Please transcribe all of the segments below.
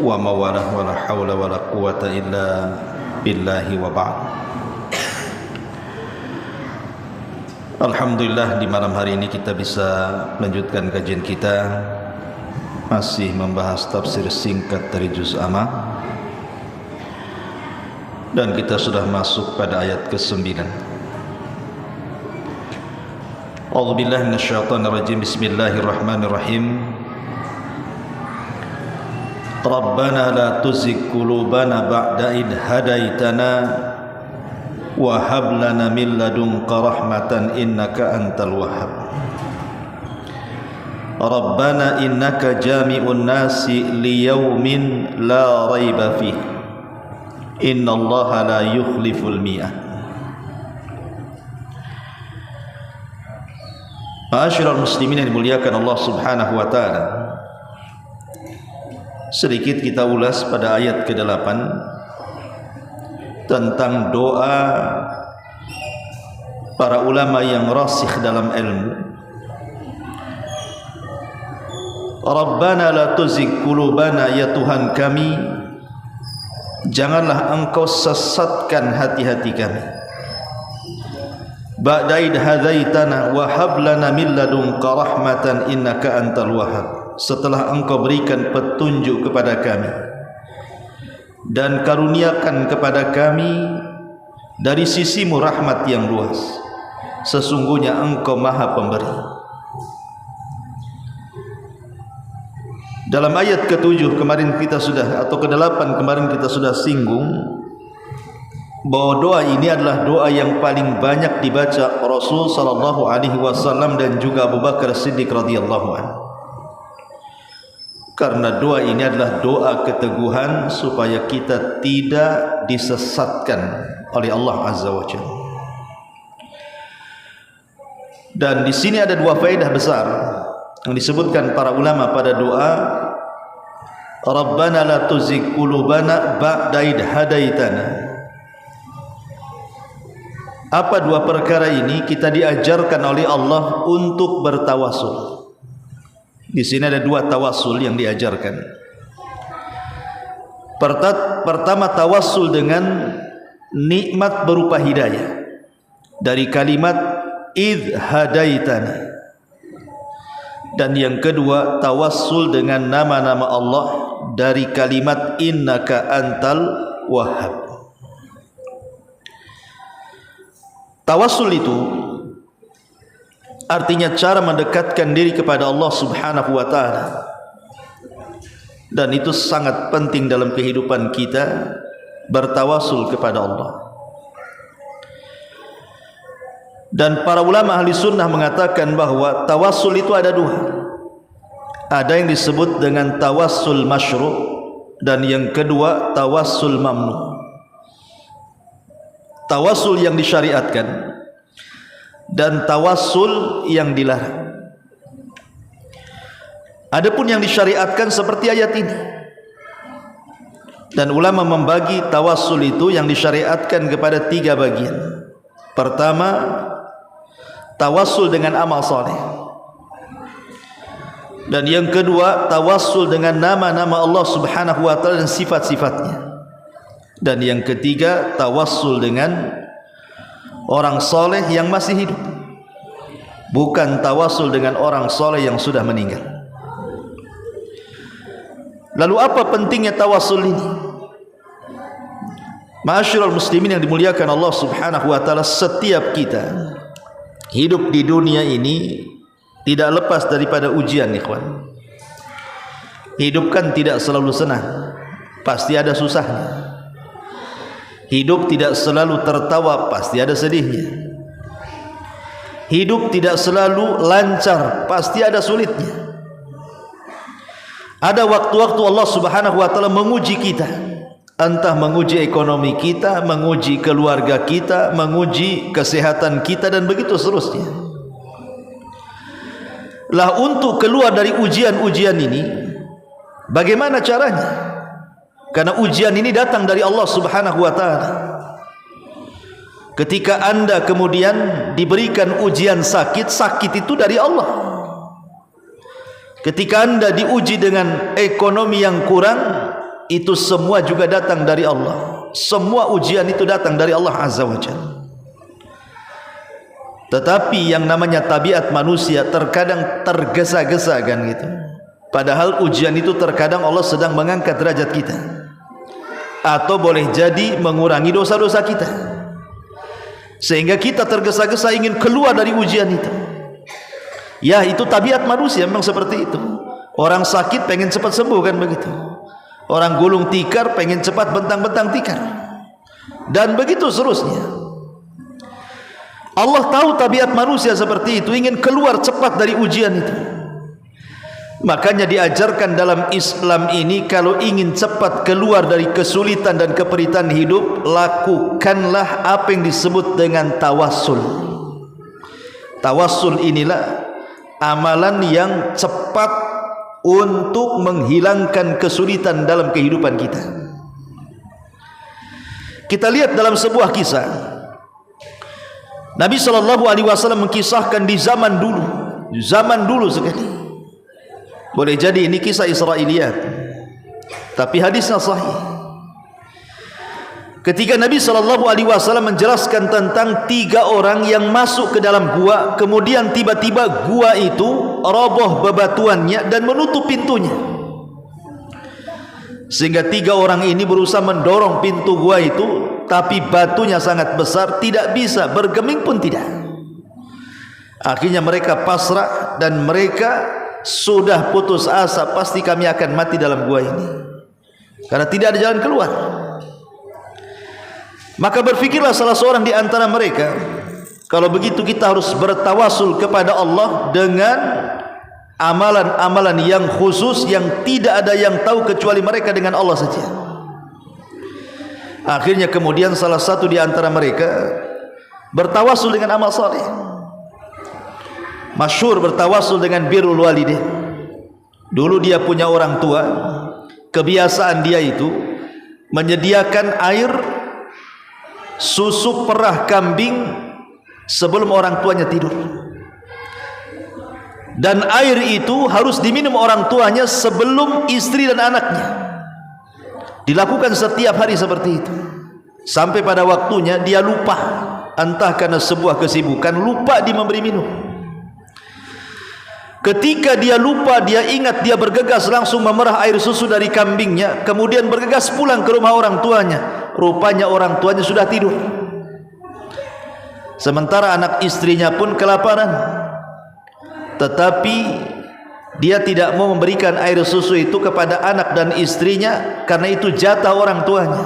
wa mawalah wa la hawla wa la quwata illa billahi wa ba'd. Alhamdulillah, di malam hari ini kita bisa melanjutkan kajian kita, masih membahas tafsir singkat dari juz Amma, dan kita sudah masuk pada ayat ke-9. A'udzubillahi minasyaitonir rajim. Bismillahirrahmanirrahim. Rabbana la tuzigh qulubana ba'da id hadaitana wa hab lana min ladunka rahmatan innaka antal wahhab. Rabbana innaka jami'un nasi liyaumin la raiba fih innallaha la yukhliful mi'ad. Ma'asyiral muslimin yang dimuliakan Allah Subhanahu wa taala, sedikit kita ulas pada ayat ke-8 tentang doa para ulama yang rasikh dalam ilmu. Rabbana la tuzigh qulubana, ya Tuhan kami, janganlah engkau sesatkan hati-hati kami. Ba'da id hadaitana wa hab lana min ladunka rahmatan innaka antal wahhab. Setelah engkau berikan petunjuk kepada kami dan karuniakan kepada kami dari sisimu rahmat yang luas, sesungguhnya engkau maha pemberi. Dalam ayat ke-7 kemarin kita sudah, atau ke-8 kemarin kita sudah singgung bahwa doa ini adalah doa yang paling banyak dibaca Rasul sallallahu alaihi wasallam dan juga Abu Bakar Siddiq radhiyallahu anhu. Karena doa ini adalah doa keteguhan supaya kita tidak disesatkan oleh Allah Azza wa Jalla. Dan di sini ada dua faedah besar yang disebutkan para ulama pada doa Rabbana la tuzigh qulubana ba'da id hadaitana. Apa dua perkara ini? Kita diajarkan oleh Allah untuk bertawasul. Di sini ada dua tawasul yang diajarkan. Pertama, tawasul dengan nikmat berupa hidayah dari kalimat idh hadaitana. Dan yang kedua, tawassul dengan nama-nama Allah dari kalimat innaka antal wahhab. Tawassul itu artinya cara mendekatkan diri kepada Allah Subhanahu wa taala. Dan itu sangat penting dalam kehidupan kita, bertawasul kepada Allah. Dan para ulama ahli sunnah mengatakan bahwa tawassul itu ada dua. Ada yang disebut dengan tawassul masyru' dan yang kedua tawassul mamnu'. Tawassul yang disyariatkan dan tawassul yang dilarang. Adapun yang disyariatkan seperti ayat ini. Dan ulama membagi tawassul itu yang disyariatkan kepada tiga bagian. Pertama, tawassul dengan amal saleh. Dan yang kedua, tawassul dengan nama-nama Allah Subhanahu wa taala dan sifat-sifatnya. Dan yang ketiga, tawassul dengan orang soleh yang masih hidup, bukan tawassul dengan orang soleh yang sudah meninggal. Lalu apa pentingnya tawassul ini? Ma'asyiral muslimin yang dimuliakan Allah Subhanahu wa taala, setiap kita hidup di dunia ini tidak lepas daripada ujian, ikhwan. Hidup kan tidak selalu senang, pasti ada susahnya. Hidup tidak selalu tertawa, pasti ada sedihnya. Hidup tidak selalu lancar, pasti ada sulitnya. Ada waktu-waktu Allah Subhanahu wa taala menguji kita, entah menguji ekonomi kita, menguji keluarga kita, menguji kesehatan kita, dan begitu seterusnya. Lah, untuk keluar dari ujian-ujian ini, bagaimana caranya? Karena ujian ini datang dari Allah Subhanahu wa taala. Ketika Anda kemudian diberikan ujian sakit, sakit itu dari Allah. Ketika Anda diuji dengan ekonomi yang kurang, itu semua juga datang dari Allah. Semua ujian itu datang dari Allah Azza wa Jalla. Tetapi yang namanya tabiat manusia terkadang tergesa-gesa kan gitu. Padahal ujian itu terkadang Allah sedang mengangkat derajat kita, atau boleh jadi mengurangi dosa-dosa kita, sehingga kita tergesa-gesa ingin keluar dari ujian itu. Ya, itu tabiat manusia memang seperti itu. Orang sakit pengen cepat sembuh kan begitu. Orang gulung tikar pengen cepat bentang-bentang tikar, dan begitu seterusnya. Allah tahu tabiat manusia seperti itu, ingin keluar cepat dari ujian itu. Makanya diajarkan dalam Islam ini, kalau ingin cepat keluar dari kesulitan dan keperitan hidup, lakukanlah apa yang disebut dengan tawassul. Tawassul inilah amalan yang cepat untuk menghilangkan kesulitan dalam kehidupan kita. Kita lihat dalam sebuah kisah, Nabi SAW mengkisahkan di zaman dulu sekali. Boleh jadi ini kisah Israiliyat, tapi hadisnya sahih. Ketika Nabi SAW menjelaskan tentang 3 orang yang masuk ke dalam gua, kemudian tiba-tiba gua itu roboh bebatuannya dan menutup pintunya, sehingga 3 orang ini berusaha mendorong pintu gua itu, tapi batunya sangat besar, tidak bisa, bergeming pun tidak. Akhirnya mereka pasrah dan mereka sudah putus asa, pasti kami akan mati dalam gua ini, karena tidak ada jalan keluar. Maka berfikirlah salah seorang di antara mereka, kalau begitu kita harus bertawasul kepada Allah dengan amalan-amalan yang khusus yang tidak ada yang tahu kecuali mereka dengan Allah saja. Akhirnya kemudian salah satu di antara mereka bertawasul dengan amal saleh. Masyhur bertawasul dengan birrul walidain. Dulu dia punya orang tua, kebiasaan dia itu menyediakan air susu perah kambing sebelum orang tuanya tidur, dan air itu harus diminum orang tuanya sebelum istri dan anaknya. Dilakukan setiap hari seperti itu, sampai pada waktunya dia lupa, entah karena sebuah kesibukan, lupa dia memberi minum. Ketika dia lupa, dia ingat, dia bergegas langsung memerah air susu dari kambingnya, kemudian bergegas pulang ke rumah orang tuanya. Rupanya orang tuanya sudah tidur, sementara anak istrinya pun kelaparan. Tetapi dia tidak mau memberikan air susu itu kepada anak dan istrinya, karena itu jatah orang tuanya.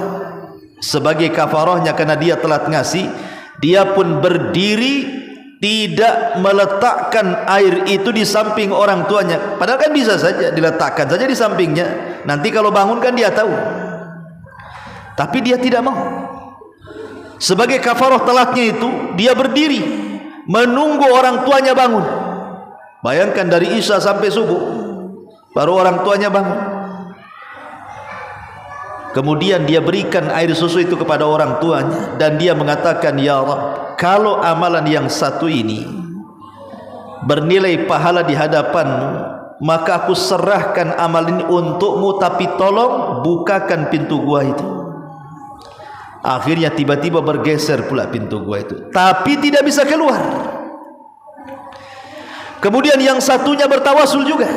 Sebagai kafarahnya karena dia telat ngasih, dia pun berdiri, tidak meletakkan air itu di samping orang tuanya. Padahal kan bisa saja diletakkan saja di sampingnya, nanti kalau bangun kan dia tahu. Tapi dia tidak mau. Sebagai kafarah telatnya itu, dia berdiri menunggu orang tuanya bangun. Bayangkan dari Isya sampai subuh baru orang tuanya bangun. Kemudian dia berikan air susu itu kepada orang tuanya, dan dia mengatakan, "Ya Rabb, kalau amalan yang satu ini bernilai pahala di hadapanmu, maka aku serahkan amal ini untukmu, tapi tolong bukakan pintu gua itu." Akhirnya tiba-tiba bergeser pula pintu gua itu, tapi tidak bisa keluar. Kemudian yang satunya bertawasul juga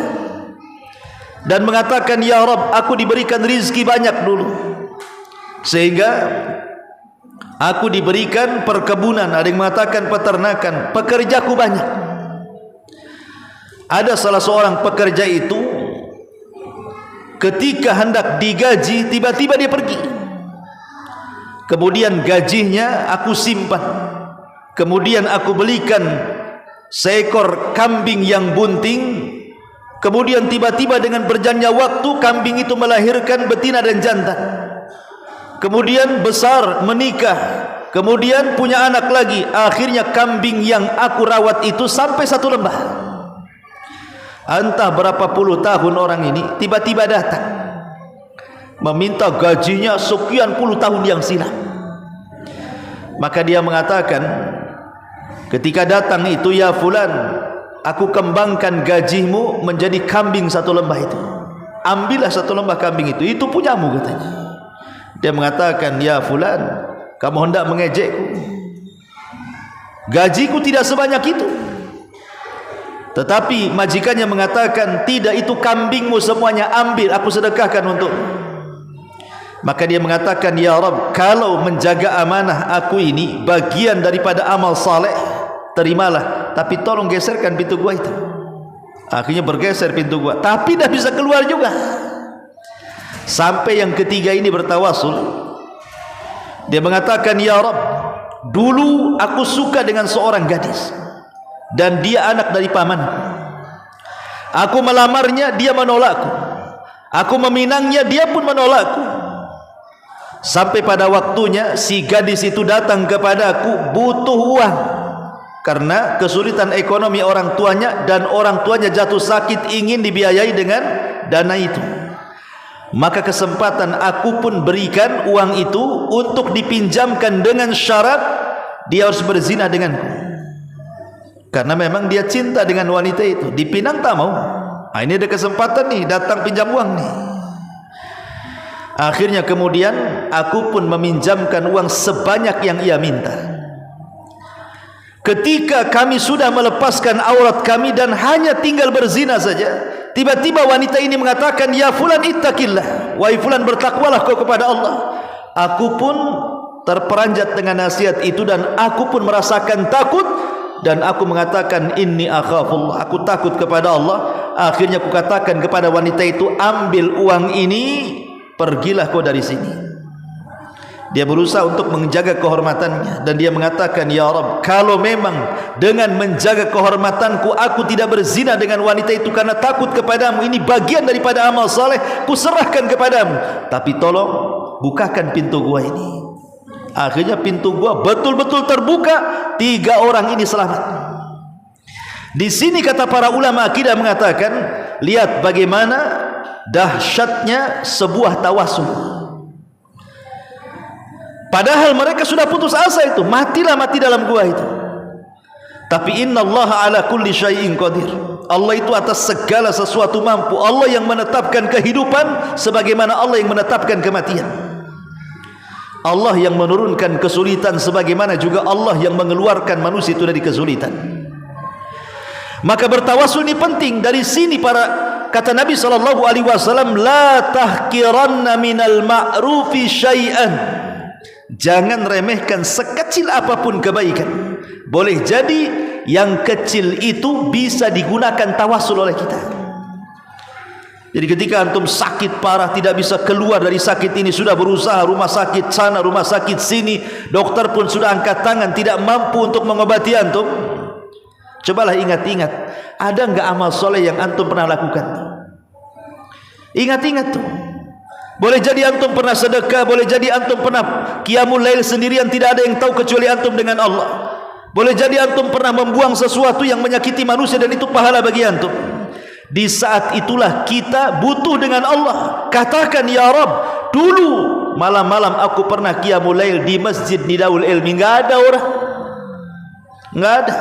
dan mengatakan, "Ya Rabb, aku diberikan rizki banyak dulu, sehingga aku diberikan perkebunan," ada yang mengatakan peternakan, "pekerjaku banyak." Ada salah seorang pekerja itu ketika hendak digaji, tiba-tiba dia pergi. Kemudian gajinya aku simpan, kemudian aku belikan seekor kambing yang bunting. Kemudian tiba-tiba dengan berjalannya waktu, kambing itu melahirkan betina dan jantan. Kemudian besar, menikah, kemudian punya anak lagi. Akhirnya kambing yang aku rawat itu sampai 1 lembah. Entah berapa puluh tahun orang ini tiba-tiba datang meminta gajinya sekian puluh tahun yang silam. Maka dia mengatakan ketika datang itu, "Ya fulan, aku kembangkan gajimu menjadi kambing 1 lembah itu." ambillah satu lembah kambing itu punyamu katanya. Dia mengatakan, ya fulan, kamu hendak mengejekku, gajiku tidak sebanyak itu. Tetapi majikannya mengatakan, tidak, itu kambingmu semuanya, ambil, aku sedekahkan untuk. Maka dia mengatakan, ya Rabb, kalau menjaga amanah aku ini bagian daripada amal saleh, terimalah, tapi tolong geserkan pintu gua itu. Akhirnya bergeser pintu gua, tapi dah bisa keluar juga. Sampai yang ketiga ini bertawasul. Dia mengatakan, ya Rabb, dulu aku suka dengan seorang gadis dan dia anak dari pamanku. Aku melamarnya, dia menolakku. Aku meminangnya, dia pun menolakku. Sampai pada waktunya si gadis itu datang kepadaku butuh uang karena kesulitan ekonomi orang tuanya, dan orang tuanya jatuh sakit, ingin dibiayai dengan dana itu. Maka kesempatan aku pun berikan uang itu untuk dipinjamkan dengan syarat dia harus berzina denganku. Karena memang dia cinta dengan wanita itu. Dipinang tak mau. Nah, ini ada kesempatan nih, datang pinjam uang nih. Akhirnya kemudian aku pun meminjamkan uang sebanyak yang ia minta. Ketika kami sudah melepaskan aurat kami dan hanya tinggal berzina saja, tiba-tiba wanita ini mengatakan, ya fulan ittaqillah, wahai fulan, bertakwalah kau kepada Allah. Aku pun terperanjat dengan nasihat itu dan aku pun merasakan takut. Dan aku mengatakan, inni akhafullah, aku takut kepada Allah. Akhirnya aku katakan kepada wanita itu, ambil uang ini, pergilah kau dari sini. Dia berusaha untuk menjaga kehormatannya, dan dia mengatakan, ya Rabb, kalau memang dengan menjaga kehormatanku aku tidak berzina dengan wanita itu karena takut kepadamu, ini bagian daripada amal saleh, ku serahkan kepadamu, tapi tolong bukakan pintu gua ini. Akhirnya pintu gua betul-betul terbuka, 3 orang ini selamat. Di sini kata para ulama akidah mengatakan, lihat bagaimana dahsyatnya sebuah tawasul. Padahal mereka sudah putus asa itu, mati dalam gua itu. Tapi innallaha ala kulli syai'in qadir. Allah itu atas segala sesuatu mampu. Allah yang menetapkan kehidupan sebagaimana Allah yang menetapkan kematian. Allah yang menurunkan kesulitan sebagaimana juga Allah yang mengeluarkan manusia itu dari kesulitan. Maka bertawasul ini penting. Dari sini kata Nabi SAW, la tahkiranna minal ma'rufi syai'an. Jangan remehkan sekecil apapun kebaikan. Boleh jadi yang kecil itu bisa digunakan tawasul oleh kita. Jadi ketika antum sakit parah, tidak bisa keluar dari sakit ini, sudah berusaha rumah sakit sana, rumah sakit sini, dokter pun sudah angkat tangan, tidak mampu untuk mengobati antum. Cobalah ingat-ingat, ada enggak amal soleh yang antum pernah lakukan? Ingat-ingat tuh. Boleh jadi antum pernah sedekah, boleh jadi antum pernah qiyamul lail sendirian, tidak ada yang tahu kecuali antum dengan Allah. Boleh jadi antum pernah membuang sesuatu yang menyakiti manusia dan itu pahala bagi antum. Di saat itulah kita butuh dengan Allah. Katakan, ya Rabb, dulu malam-malam aku pernah qiyamul lail di masjid Nidaul Ilmi, enggak ada orang, enggak ada,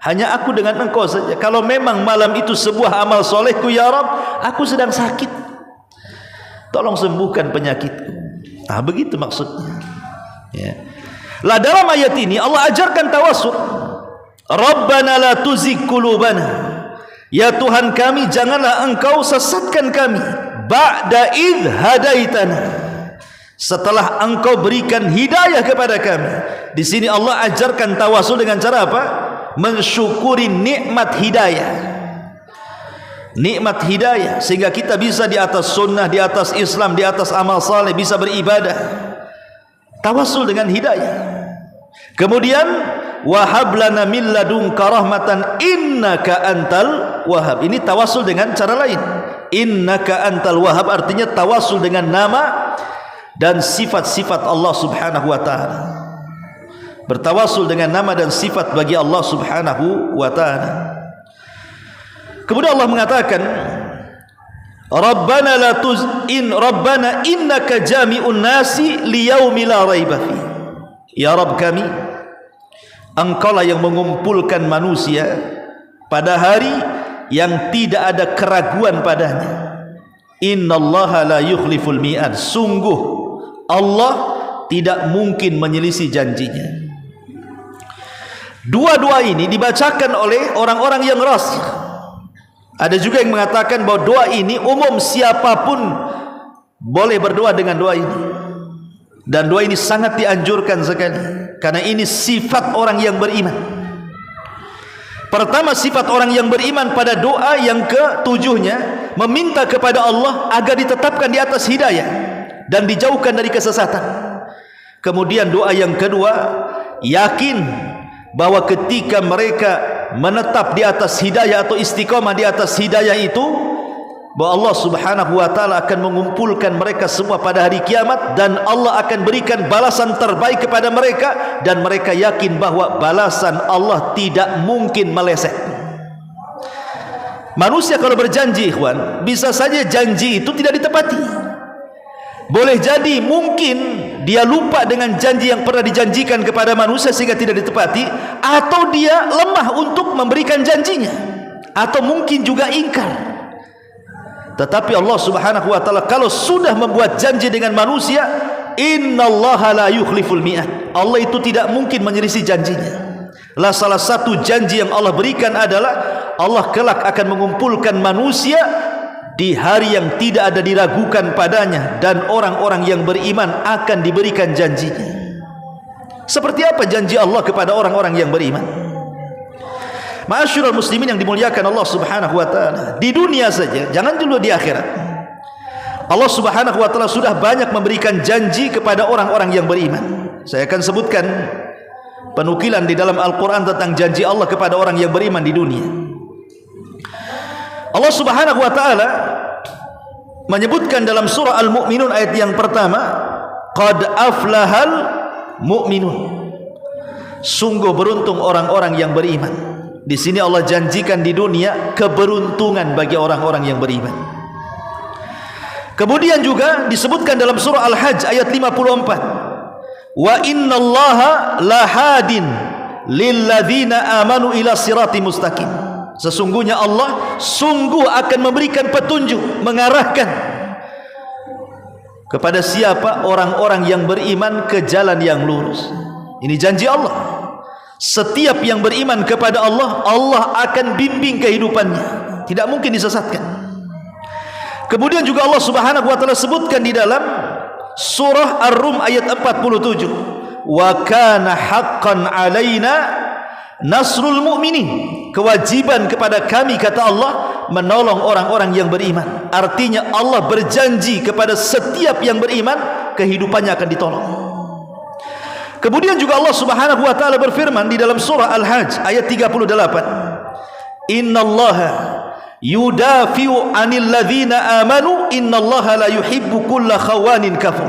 hanya aku dengan engkau saja. Kalau memang malam itu sebuah amal solehku, ya Rabb, aku sedang sakit, tolong sembuhkan penyakitku. Nah, begitu maksudnya, ya. Lah dalam ayat ini Allah ajarkan tawasul. Rabbana la tuzigh qulubana, ya Tuhan kami, janganlah engkau sesatkan kami, ba'da idh hadaitana, setelah engkau berikan hidayah kepada kami. Di sini Allah ajarkan tawasul dengan cara apa? Mensyukuri nikmat hidayah. Nikmat hidayah sehingga kita bisa di atas sunnah, di atas Islam, di atas amal saleh, bisa beribadah. Tawasul dengan hidayah. Kemudian wahab lana min ladunka rahmatan innaka antal wahhab. Ini tawasul dengan cara lain. Innaka antal wahhab artinya tawasul dengan nama dan sifat-sifat Allah Subhanahu wa taala. Bertawasul dengan nama dan sifat bagi Allah Subhanahu wa taala. Kemudian Allah mengatakan, Rabbana la tuzin Rabbana innaka jami'un nasi liyaumi la raiba fi. Ya Rabb kami, engkaulah yang mengumpulkan manusia pada hari yang tidak ada keraguan padanya. Innallaha la yukhliful mi'ad. Sungguh Allah tidak mungkin menyelisih janjinya. Dua-dua ini dibacakan oleh orang-orang yang rasikh. Ada juga yang mengatakan bahwa doa ini umum, siapapun boleh berdoa dengan doa ini. Dan doa ini sangat dianjurkan sekali, karena ini sifat orang yang beriman. Pertama, sifat orang yang beriman pada doa yang ketujuhnya, meminta kepada Allah agar ditetapkan di atas hidayah dan dijauhkan dari kesesatan. Kemudian doa yang kedua, yakin bahwa ketika mereka menetap di atas hidayah atau istiqamah di atas hidayah itu, bahwa Allah Subhanahu wa taala akan mengumpulkan mereka semua pada hari kiamat, dan Allah akan berikan balasan terbaik kepada mereka, dan mereka yakin bahwa balasan Allah tidak mungkin meleset. Manusia kalau berjanji, ikhwan, bisa saja janji itu tidak ditepati. Boleh jadi mungkin dia lupa dengan janji yang pernah dijanjikan kepada manusia sehingga tidak ditepati, atau dia lemah untuk memberikan janjinya, atau mungkin juga ingkar. Tetapi Allah Subhanahu wa taala kalau sudah membuat janji dengan manusia, innallaha la yukhliful mi'ad. Allah itu tidak mungkin menyelisih janjinya. Lah salah satu janji yang Allah berikan adalah Allah kelak akan mengumpulkan manusia di hari yang tidak ada diragukan padanya, dan orang-orang yang beriman akan diberikan janjinya. Seperti apa janji Allah kepada orang-orang yang beriman? Ma'asyiral muslimin yang dimuliakan Allah Subhanahu wa taala, di dunia saja, jangan dulu di akhirat. Allah Subhanahu wa taala sudah banyak memberikan janji kepada orang-orang yang beriman. Saya akan sebutkan penukilan di dalam Al-Qur'an tentang janji Allah kepada orang yang beriman di dunia. Allah Subhanahu wa taala menyebutkan dalam surah Al-Mu'minun ayat yang pertama, qad aflahal mu'minun. Sungguh beruntung orang-orang yang beriman. Di sini Allah janjikan di dunia keberuntungan bagi orang-orang yang beriman. Kemudian juga disebutkan dalam surah Al-Hajj ayat 54, wa innallaha lahadin lilladzina amanu ila sirati mustaqim. Sesungguhnya Allah sungguh akan memberikan petunjuk, mengarahkan kepada siapa? Orang-orang yang beriman ke jalan yang lurus. Ini janji Allah. Setiap yang beriman kepada Allah, Allah akan bimbing kehidupannya, tidak mungkin disesatkan. Kemudian juga Allah Subhanahu wa taala sebutkan di dalam surah Ar-Rum ayat 47, wa kana haqqan alaina nasrul mu'minin. Kewajiban kepada kami, kata Allah, menolong orang-orang yang beriman. Artinya Allah berjanji kepada setiap yang beriman, kehidupannya akan ditolong. Kemudian juga Allah Subhanahu wa taala berfirman di dalam surah Al-Hajj ayat 38, innallaha yudafi'u 'anil ladzina amanu innallaha la yuhibbu kulla khawanin kafur.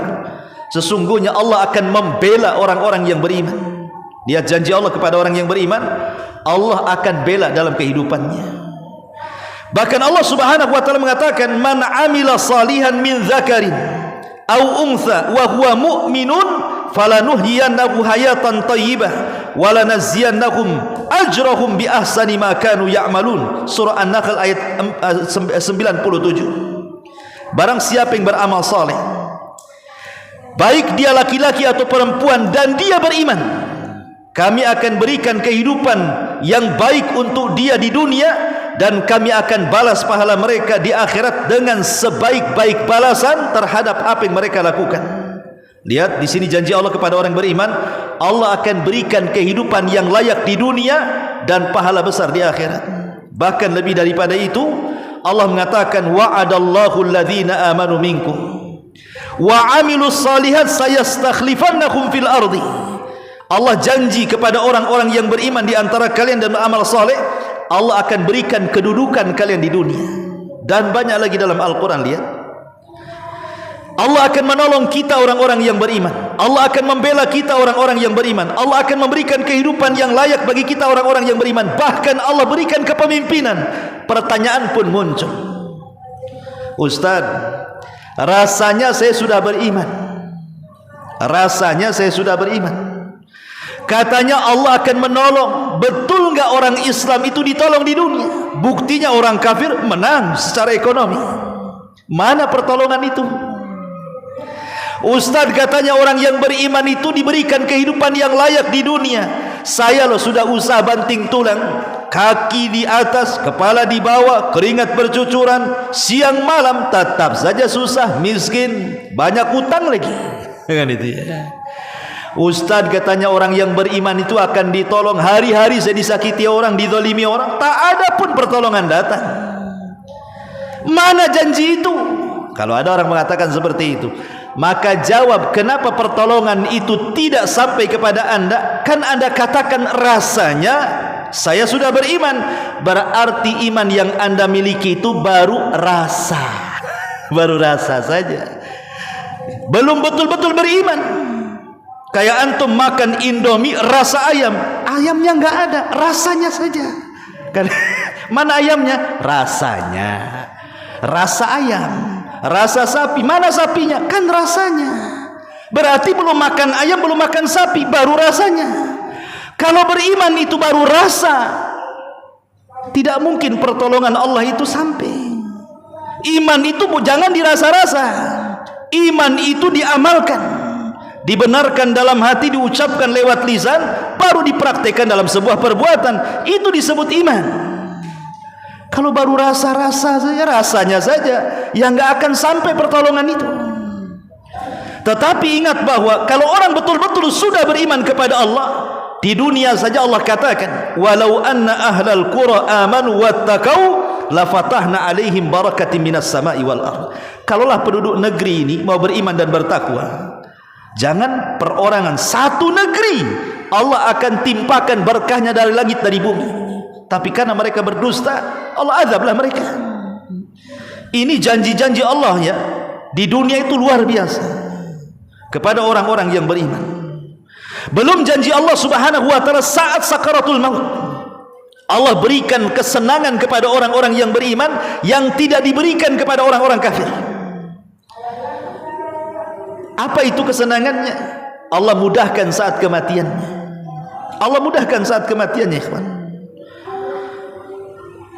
Sesungguhnya Allah akan membela orang-orang yang beriman. Lihat janji Allah kepada orang yang beriman, Allah akan bela dalam kehidupannya. Bahkan Allah Subhanahu wa taala mengatakan, man 'amila salihan min dzakarin aw untha wa huwa mu'minun falanuhyiyannahu hayatan thayyibah walanaziyannahum ajrahum bi ahsani ma kanu ya'malun. Surah An-Nahl ayat 97. Barang siapa yang beramal saleh, baik dia laki-laki atau perempuan, dan dia beriman, kami akan berikan kehidupan yang baik untuk dia di dunia, dan kami akan balas pahala mereka di akhirat dengan sebaik-baik balasan terhadap apa yang mereka lakukan. Lihat di sini janji Allah kepada orang beriman, Allah akan berikan kehidupan yang layak di dunia dan pahala besar di akhirat. Bahkan lebih daripada itu, Allah mengatakan, wa'adallahu alladhina amanu minkum wa 'amilus shalihat sayastakhlifannakum fil ardi. Allah janji kepada orang-orang yang beriman di antara kalian dan beramal saleh, Allah akan berikan kedudukan kalian di dunia. Dan banyak lagi dalam Al-Quran. Lihat, Allah akan menolong kita orang-orang yang beriman, Allah akan membela kita orang-orang yang beriman, Allah akan memberikan kehidupan yang layak bagi kita orang-orang yang beriman. Bahkan Allah berikan kepemimpinan. Pertanyaan pun muncul, Ustaz, rasanya saya sudah beriman, rasanya saya sudah beriman, katanya Allah akan menolong. Betul enggak orang Islam itu ditolong di dunia? Buktinya orang kafir menang secara ekonomi. Mana pertolongan itu? Ustaz katanya orang yang beriman itu diberikan kehidupan yang layak di dunia. Saya loh sudah usaha banting tulang, kaki di atas, kepala di bawah, keringat bercucuran, siang malam tetap saja susah, miskin, banyak utang lagi. Kan itu ya. Ustaz katanya orang yang beriman itu akan ditolong. Hari-hari saya disakiti orang, dizalimi orang, tak ada pun pertolongan datang. Mana janji itu? Kalau ada orang mengatakan seperti itu, maka jawab, kenapa pertolongan itu tidak sampai kepada anda? Kan anda katakan rasanya saya sudah beriman. Berarti iman yang anda miliki itu baru rasa. Baru rasa saja, belum betul-betul beriman. Kayak antum makan Indomie rasa ayam, ayamnya nggak ada, rasanya saja. Kan mana ayamnya? Rasanya. Rasa ayam, rasa sapi, mana sapinya? Kan rasanya. Berarti belum makan ayam, belum makan sapi, baru rasanya. Kalau beriman itu baru rasa, tidak mungkin pertolongan Allah itu sampai. Iman itu jangan dirasa-rasa, iman itu diamalkan, dibenarkan dalam hati, diucapkan lewat lisan, baru dipraktekkan dalam sebuah perbuatan. Itu disebut iman. Kalau baru rasa-rasa saja, rasanya saja, yang nggak akan sampai pertolongan itu. Tetapi ingat bahwa kalau orang betul-betul sudah beriman kepada Allah, di dunia saja Allah katakan, walau anna ahlal qura amanu wattaqau lafatahna alaihim barakatim minas sama'i wal ardh. Kalaulah penduduk negeri ini mau beriman dan bertakwa, jangan perorangan, satu negeri Allah akan timpakan berkahnya dari langit, dari bumi. Tapi karena mereka berdusta, Allah azablah mereka. Ini janji-janji Allah ya, di dunia itu luar biasa kepada orang-orang yang beriman. Belum janji Allah subhanahu wa ta'ala saat sakaratul maut, Allah berikan kesenangan kepada orang-orang yang beriman yang tidak diberikan kepada orang-orang kafir. Apa itu kesenangannya? Allah mudahkan saat kematiannya. Allah mudahkan saat kematiannya, ikhwan.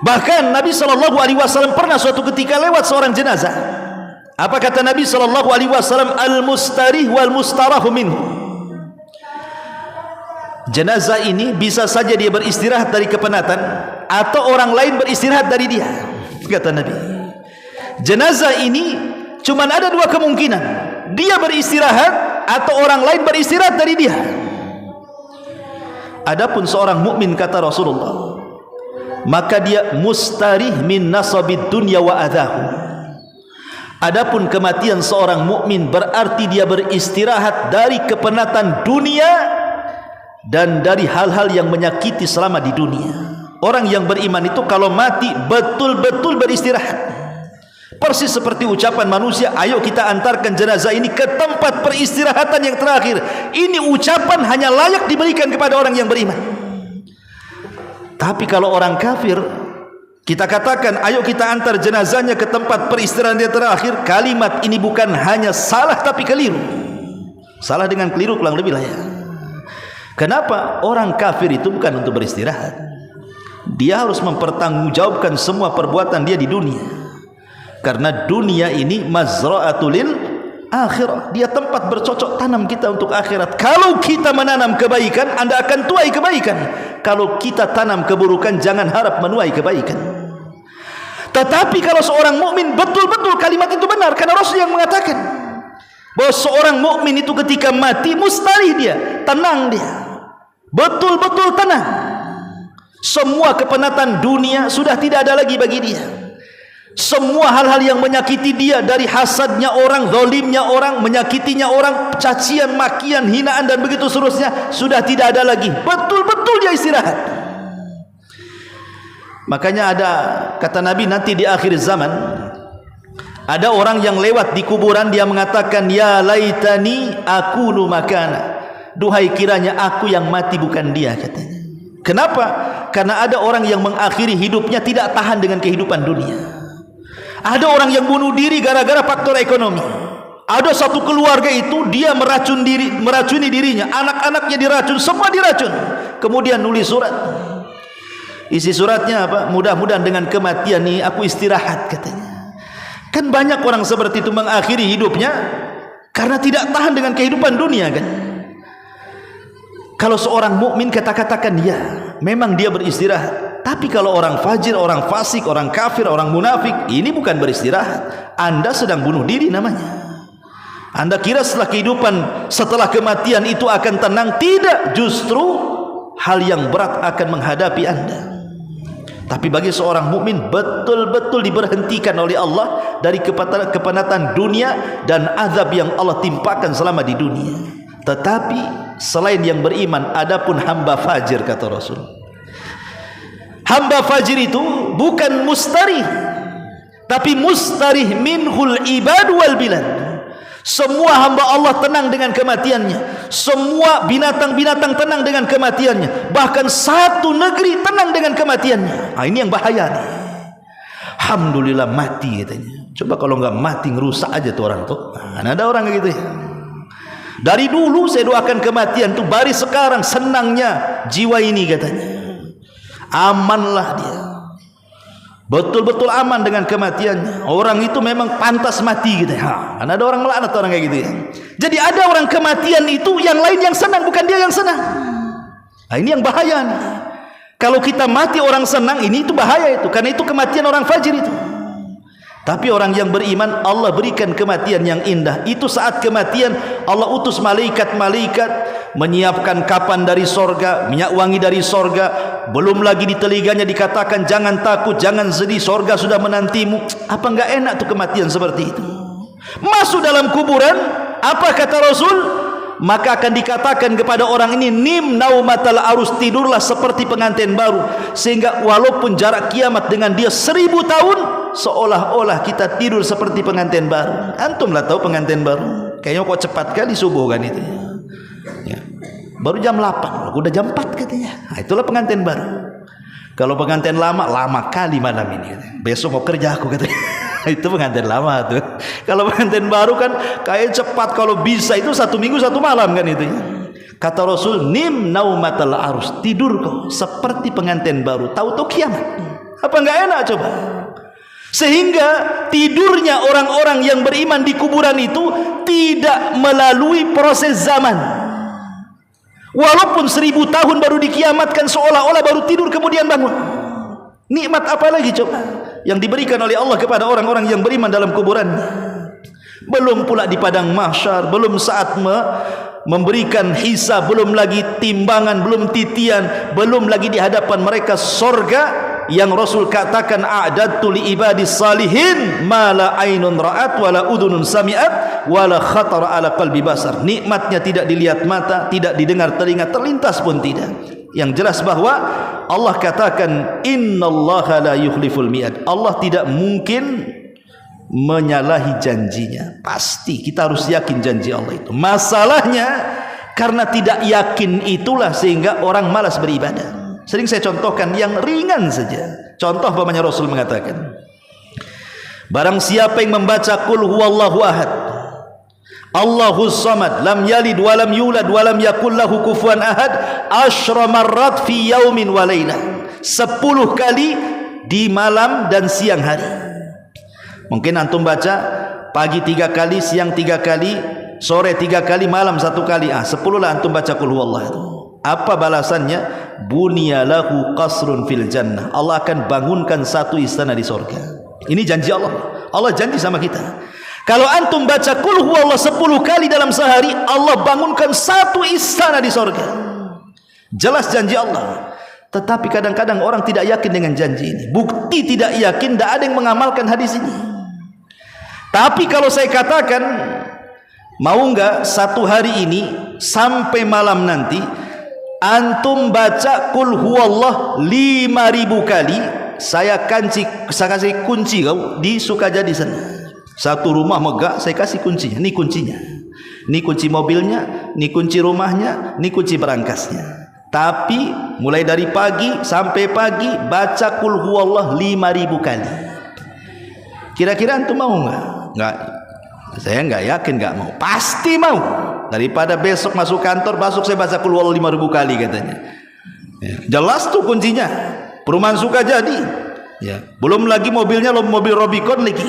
Bahkan Nabi SAW pernah suatu ketika lewat seorang jenazah. Apa kata Nabi SAW? Al-mustarih wal mustarahu minhu. Jenazah ini bisa saja dia beristirahat dari kepenatan, atau orang lain beristirahat dari dia. Kata Nabi, jenazah ini cuma ada dua kemungkinan, dia beristirahat atau orang lain beristirahat dari dia. Adapun seorang mukmin, kata Rasulullah, maka dia mustarih min nasabid dunya wa adahu. Adapun kematian seorang mukmin berarti dia beristirahat dari kepenatan dunia dan dari hal-hal yang menyakiti selama di dunia. Orang yang beriman itu kalau mati betul-betul beristirahat. Persis seperti ucapan manusia, ayo kita antarkan jenazah ini ke tempat peristirahatan yang terakhir. Ini ucapan hanya layak diberikan kepada orang yang beriman. Tapi kalau orang kafir, kita katakan ayo kita antar jenazahnya ke tempat peristirahatan yang terakhir, kalimat ini bukan hanya salah tapi keliru. Salah dengan keliru kurang lebih lah ya. Kenapa? Orang kafir itu bukan untuk beristirahat, dia harus mempertanggungjawabkan semua perbuatan dia di dunia. Karena dunia ini mazra'atul akhirah, dia tempat bercocok tanam kita untuk akhirat. Kalau kita menanam kebaikan, Anda akan tuai kebaikan. Kalau kita tanam keburukan, jangan harap menuai kebaikan. Tetapi kalau seorang mukmin betul-betul kalimat itu benar, karena Rasul yang mengatakan bahwa seorang mukmin itu ketika mati mustarih, dia tenang, dia betul-betul tenang. Semua kepenatan dunia sudah tidak ada lagi bagi dia. Semua hal-hal yang menyakiti dia, dari hasadnya orang, zalimnya orang, menyakitinya orang, cacian, makian, hinaan dan begitu seterusnya, sudah tidak ada lagi. Betul-betul dia istirahat. Makanya ada kata Nabi, nanti di akhir zaman ada orang yang lewat di kuburan, dia mengatakan, ya laitani akunu makana, duhai kiranya aku yang mati bukan dia, katanya. Kenapa? Karena ada orang yang mengakhiri hidupnya tidak tahan dengan kehidupan dunia. Ada orang yang bunuh diri gara-gara faktor ekonomi. Ada satu keluarga itu dia meracuni dirinya, anak-anaknya diracun, semua diracun. Kemudian nulis surat. Isi suratnya apa? Mudah-mudahan dengan kematian ini aku istirahat, katanya. Kan banyak orang seperti itu mengakhiri hidupnya karena tidak tahan dengan kehidupan dunia kan. Kalau seorang mukmin kita katakan ya, memang dia beristirahat. Tapi kalau orang fajir, orang fasik, orang kafir, orang munafik, ini bukan beristirahat. Anda sedang bunuh diri namanya. Anda kira setelah kehidupan, setelah kematian itu akan tenang? Tidak, justru hal yang berat akan menghadapi Anda. Tapi bagi seorang mukmin betul-betul diberhentikan oleh Allah dari kepenatan dunia dan azab yang Allah timpakan selama di dunia. Tetapi selain yang beriman, adapun hamba fajir, kata Rasul, hamba fajir itu bukan mustarih, tapi mustarih minhul ibad wal bilad. Semua hamba Allah tenang dengan kematiannya. Semua binatang-binatang tenang dengan kematiannya. Bahkan satu negeri tenang dengan kematiannya. Nah, ini yang bahaya nih. Alhamdulillah mati katanya. Coba kalau nggak mati ngerusak aja tuh orang tuh. Nah, ada orang kayak gitu ya. Dari dulu saya doakan kematian tuh, baris sekarang senangnya jiwa ini katanya. Amanlah dia. Betul-betul aman dengan kematiannya. Orang itu memang pantas mati gitu ya. Ada orang melaknat orang kayak gitu ya. Jadi ada orang kematian itu yang lain yang senang, bukan dia yang senang. Nah, ini yang bahaya nih. Kalau kita mati orang senang, ini itu bahaya itu. Karena itu kematian orang fajir itu. Tapi orang yang beriman, Allah berikan kematian yang indah. Itu saat kematian Allah utus malaikat-malaikat menyiapkan kapan dari sorga, minyak wangi dari sorga. Belum lagi di telinganya dikatakan jangan takut, jangan sedih, sorga sudah menantimu. Apa enggak enak tuh kematian seperti itu? Masuk dalam kuburan, apa kata Rasul? Maka akan dikatakan kepada orang ini, nim naumatal arus, tidurlah seperti pengantin baru. Sehingga walaupun jarak kiamat dengan dia 1000 tahun, seolah-olah kita tidur seperti pengantin baru. Antum lah tahu pengantin baru, kayaknya kok cepat kali subuh kan itu ya. Baru jam 8, udah jam 4 katanya. Nah, itulah pengantin baru. Kalau pengantin lama, lama kali malam ini. Besok mau kerja aku katanya. Itu pengantin lama tuh. Kalau pengantin baru kan kayak cepat, kalau bisa itu 1 minggu 1 malam kan itu ya. Kata Rasul, nim naumatal arus, tidur kau seperti pengantin baru. Tahu-tahu kiamat. Apa enggak enak coba? Sehingga tidurnya orang-orang yang beriman di kuburan itu tidak melalui proses zaman. Walaupun 1000 tahun baru dikiamatkan, seolah-olah baru tidur kemudian bangun. Nikmat apa lagi coba yang diberikan oleh Allah kepada orang-orang yang beriman dalam kuburan? Belum pula di padang mahsyar, belum saat memberikan hisab, belum lagi timbangan, belum titian, belum lagi di hadapan mereka sorga yang Rasul katakan, a'dadtu li ibadis salihin ma la ainun ra'at wa la udhunun sami'at wa la khatara ala qalbi basar. Nikmatnya tidak dilihat mata, tidak didengar telinga, terlintas pun tidak. Yang jelas bahwa Allah katakan, innallaha la yukhliful mi'ad. Allah tidak mungkin menyalahi janjinya. Pasti kita harus yakin janji Allah itu. Masalahnya karena tidak yakin itulah sehingga orang malas beribadah. Sering saya contohkan yang ringan saja. Contoh umpamanya Rasul mengatakan, barang siapa yang membaca qul huwallahu ahad, Allahus samad, lam yalid walam yulad walam yakul lahu kufuwan ahad, asyra marrat fi yaumin wa lailah, 10 kali di malam dan siang hari. Mungkin antum baca pagi 3 kali, siang 3 kali, sore 3 kali, malam 1 kali. 10 lah antum baca qul huwallahu itu. Apa balasannya? Bunyalahu qasrun fil jannah. Allah akan bangunkan 1 istana di sorga. Ini janji Allah. Allah janji sama kita. Kalau antum baca qul huwallahu 10 kali dalam sehari, Allah bangunkan 1 istana di sorga. Jelas janji Allah. Tetapi kadang-kadang orang tidak yakin dengan janji ini. Bukti tidak yakin, tidak ada yang mengamalkan hadis ini. Tapi kalau saya katakan, mau enggak 1 hari ini sampai malam nanti antum baca qul huwallah 5.000 kali, saya kasih kunci kau di Sukajadi sana. Satu rumah megah, saya kasih kuncinya. Ini kuncinya. Ini kunci mobilnya, ini kunci rumahnya, ini kunci berangkasnya. Tapi mulai dari pagi sampai pagi baca qul huwallah 5.000 kali. Kira-kira antum mau enggak? Enggak. Saya enggak yakin enggak mau. Pasti mau. Daripada besok masuk kantor, besok saya baca qul huwallahu 5.000 kali katanya. Ya, jelas tuh kuncinya. Perumahan Sukajadi. Ya, belum lagi mobilnya mobil Rubicon lagi.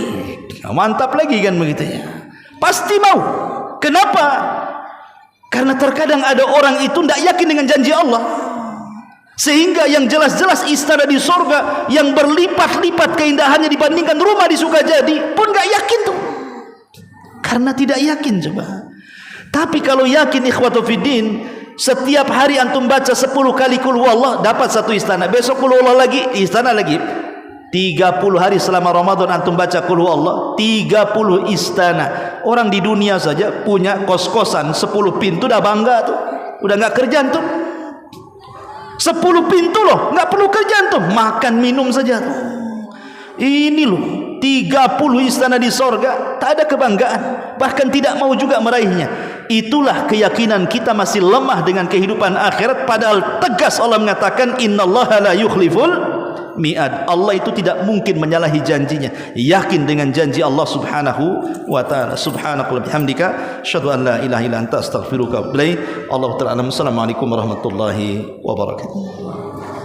Mantap lagi kan begitu ya. Pasti mau. Kenapa? Karena terkadang ada orang itu tidak yakin dengan janji Allah. Sehingga yang jelas-jelas istana di sorga yang berlipat-lipat keindahannya dibandingkan rumah di Sukajadi pun gak yakin tuh. Karena tidak yakin coba. Tapi kalau yakin ikhwatu fiddin, setiap hari antum baca 10 kali qul huwallah dapat satu istana. Besok qul huwallah lagi, istana lagi. 30 hari selama Ramadan antum baca qul huwallah, 30 istana. Orang di dunia saja punya kos-kosan 10 pintu dah bangga tuh. Udah enggak kerja antum. 10 pintu loh, enggak perlu kerja antum, makan minum saja tuh. Ini loh 30 istana di sorga, tak ada kebanggaan, bahkan tidak mau juga meraihnya. Itulah keyakinan kita masih lemah dengan kehidupan akhirat, padahal tegas Allah mengatakan innallaha la yukhliful mi'ad. Allah itu tidak mungkin menyalahi janjinya. Yakin dengan janji Allah subhanahu wa ta'ala. Subhanakallahumma bihamdika asyhadu an la ilaha illa anta astaghfiruka wa atubu ilaik. Allahu ta'ala. Assalamualaikum warahmatullahi wabarakatuh.